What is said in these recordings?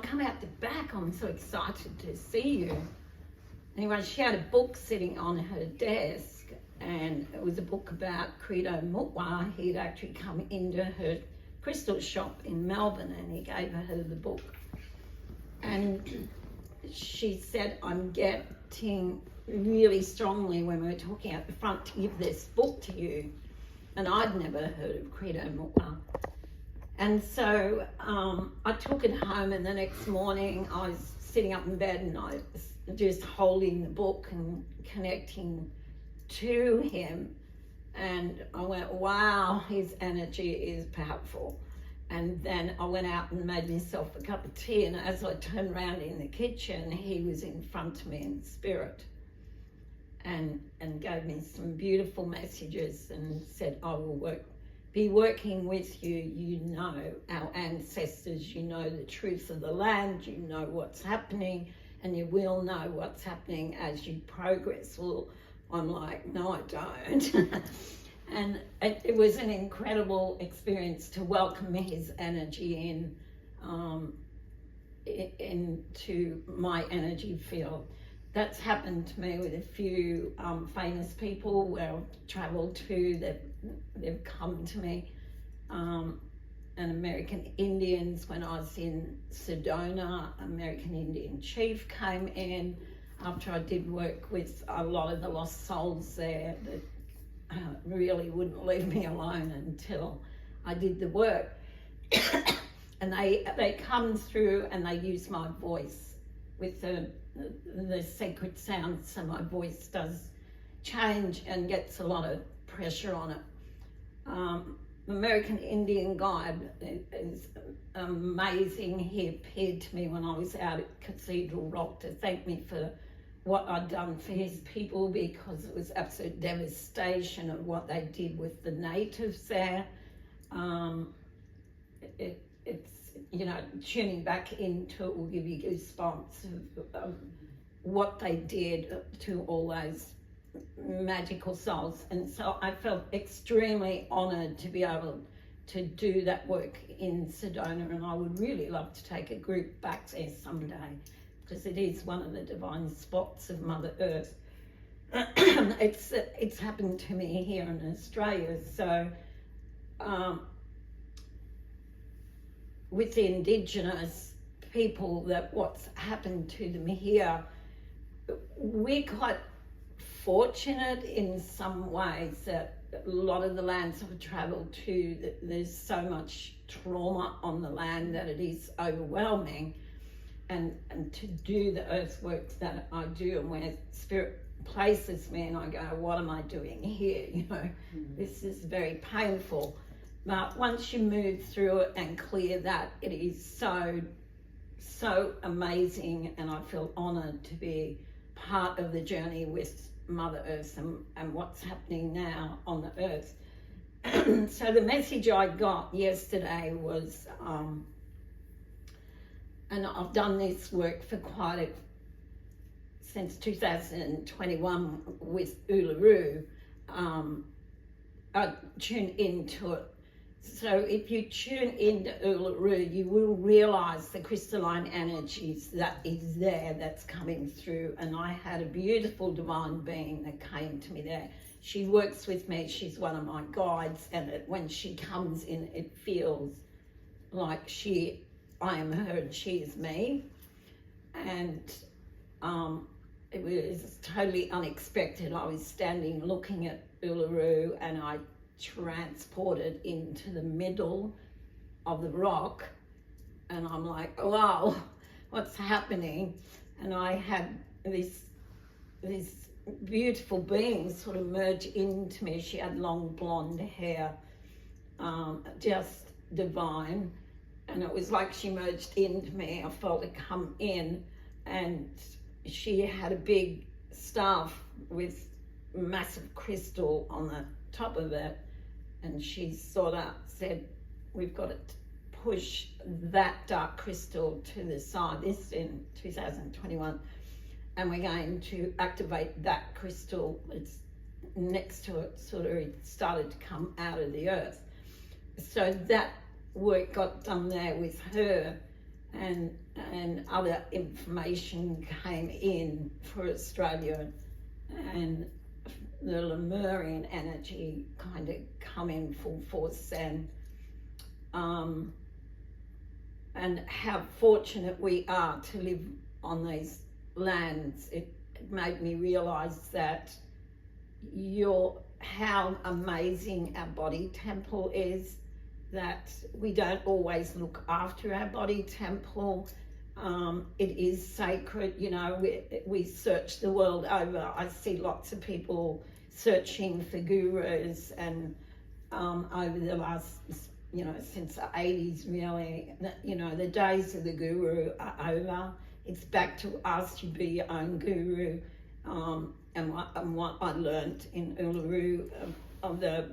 come out the back, I'm so excited to see you. Anyway, she had a book sitting on her desk, and it was a book about Credo Mutwa. He'd actually come into her crystal shop in Melbourne, and he gave her the book. And she said, I'm getting really strongly when we were talking at the front to give this book to you. And I'd never heard of Credo Mutwa. And so I took it home, and the next morning I was sitting up in bed and I was just holding the book and connecting to him. And I went, wow, his energy is powerful. And then I went out and made myself a cup of tea, and as I turned around in the kitchen, he was in front of me in spirit and gave me some beautiful messages and said, I will be working with you. You know our ancestors, you know the truth of the land, you know what's happening, and you will know what's happening as you progress. Well, I'm like, no, I don't. And it was an incredible experience to welcome his energy into my energy field. That's happened to me with a few famous people where I've travelled to, they've come to me. And American Indians, when I was in Sedona, American Indian chief came in after I did work with a lot of the lost souls there that really wouldn't leave me alone until I did the work. And they come through and they use my voice with the sacred sound, so my voice does change and gets a lot of pressure on it. American Indian guide is amazing. He appeared to me when I was out at Cathedral Rock to thank me for what I'd done for his people, because it was absolute devastation of what they did with the natives there. It's, you know, tuning back into it will give you goosebumps of what they did to all those magical souls. And so I felt extremely honoured to be able to do that work in Sedona, and I would really love to take a group back there someday, because it is one of the divine spots of Mother Earth. It's happened to me here in Australia. So with the Indigenous people, that what's happened to them here, we're quite fortunate in some ways that a lot of the lands I've travelled to, that there's so much trauma on the land that it is overwhelming. And to do the earth work that I do, and where spirit places me and I go, what am I doing here? You know, this is very painful. But once you move through it and clear that, it is so amazing, and I feel honoured to be part of the journey with Mother Earth and what's happening now on the earth. So the message I got yesterday was, and I've done this work for since 2021 with Uluru. I tune into it. So if you tune into Uluru, you will realise the crystalline energies that is there, that's coming through. And I had a beautiful divine being that came to me there. She works with me, she's one of my guides, and when she comes in, it feels like I am her and she is me. And it was totally unexpected. I was standing looking at Uluru, and I transported into the middle of the rock, and I'm like, wow, what's happening? And I had this beautiful being sort of merge into me. She had long blonde hair, just divine. And it was like she merged into me. I felt it come in, and she had a big staff with massive crystal on the top of it. And she sort of said, we've got to push that dark crystal to the side. This in 2021. And we're going to activate that crystal. It's next to it, sort of started to come out of the earth. So that work got done there with her, and and other information came in for Australia, and the Lemurian energy kind of come in full force, and how fortunate we are to live on these lands. It made me realise that how amazing our body temple is, that we don't always look after our body temple. It is sacred, you know. We search the world over. I see lots of people searching for gurus, and over the last, you know, since the 80s really, you know, the days of the guru are over. It's back to us to be your own guru. And what I learned in Uluru of the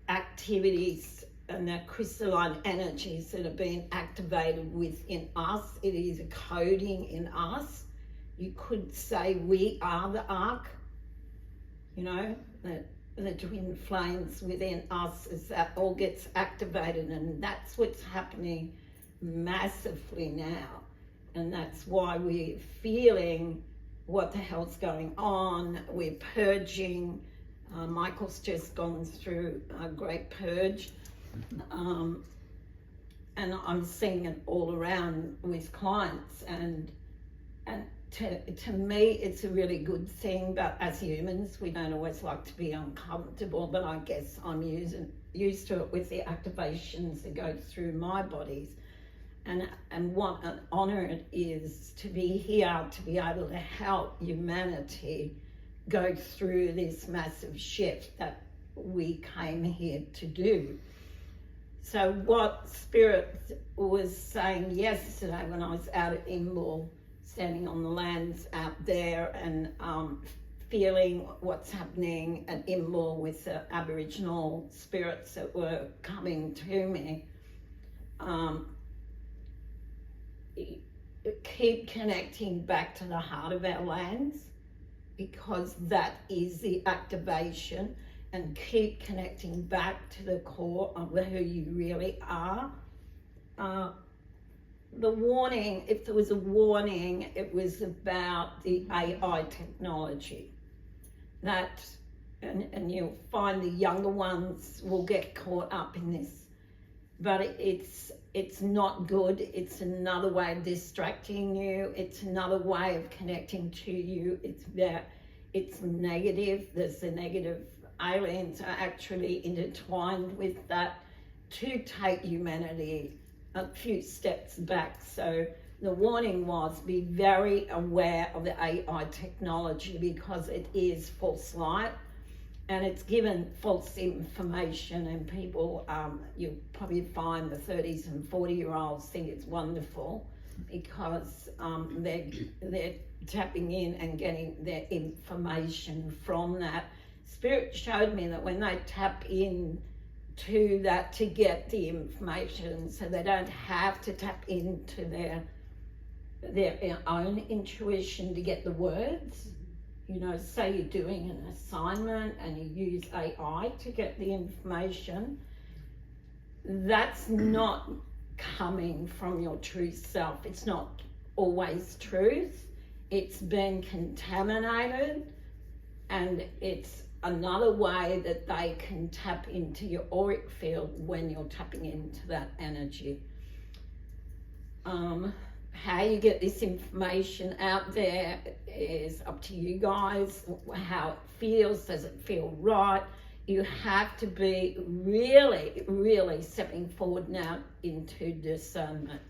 activities and the crystalline energies that are being activated within us. It is a coding in us. You could say we are the ark, you know, the twin flames within us, as that all gets activated, and that's what's happening massively now. And that's why we're feeling what the hell's going on. We're purging. Michael's just gone through a great purge. And I'm seeing it all around with clients, and to me it's a really good thing. But as humans, we don't always like to be uncomfortable, but I guess I'm used to it with the activations that go through my bodies. And what an honor it is to be here, to be able to help humanity go through this massive shift that we came here to do. So what Spirit was saying yesterday when I was out at Imbil, standing on the lands out there, and feeling what's happening at Imbil with the Aboriginal spirits that were coming to me, keep connecting back to the heart of our lands, because that is the activation, and keep connecting back to the core of who you really are. The warning, if there was a warning, it was about the AI technology. That, and you'll find the younger ones will get caught up in this, but it's not good. It's another way of distracting you. It's another way of connecting to you. It's negative. There's the negative. Aliens are actually intertwined with that to take humanity a few steps back. So the warning was, be very aware of the AI technology, because it is false light. And it's given false information, and people, you'll probably find the 30s and 40-year-olds think it's wonderful, because they're tapping in and getting their information from that. Spirit showed me that when they tap in to that to get the information, so they don't have to tap into their own intuition to get the words. You know, say you're doing an assignment and you use AI to get the information, that's not coming from your true self. It's not always truth. It's been contaminated, and it's another way that they can tap into your auric field when you're tapping into that energy. How you get this information out there is up to you guys, how it feels. Does it feel right? You have to be really, really stepping forward now into discernment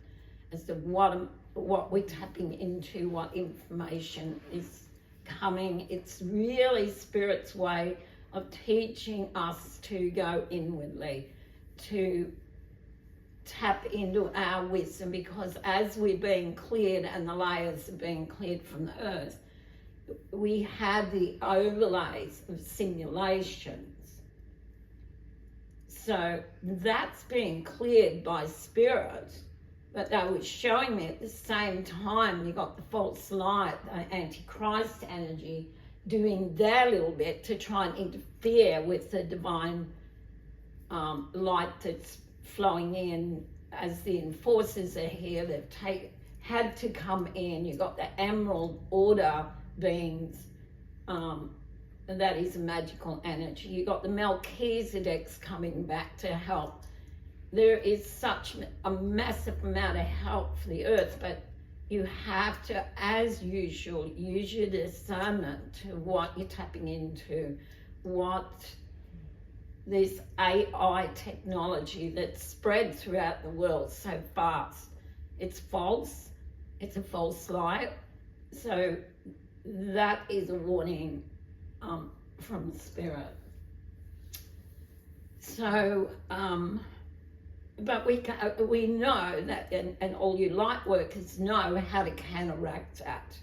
as to what we're tapping into, what information is coming. It's really Spirit's way of teaching us to go inwardly, to tap into our wisdom, because as we're being cleared and the layers are being cleared from the earth, we have the overlays of simulations. So that's being cleared by Spirit, but they were showing me at the same time you got the false light, the Antichrist energy, doing their little bit to try and interfere with the divine light that's flowing in as the enforcers are here. They've had to come in. You got the Emerald Order beings, that is a magical energy. You got the Melchizedeks coming back to help. There is such a massive amount of help for the earth, but you have to, as usual, use your discernment to what you're tapping into, what this AI technology that's spread throughout the world so fast. It's false. It's a false light. So that is a warning from Spirit. So, but we know that, and all you light workers know how to counteract that.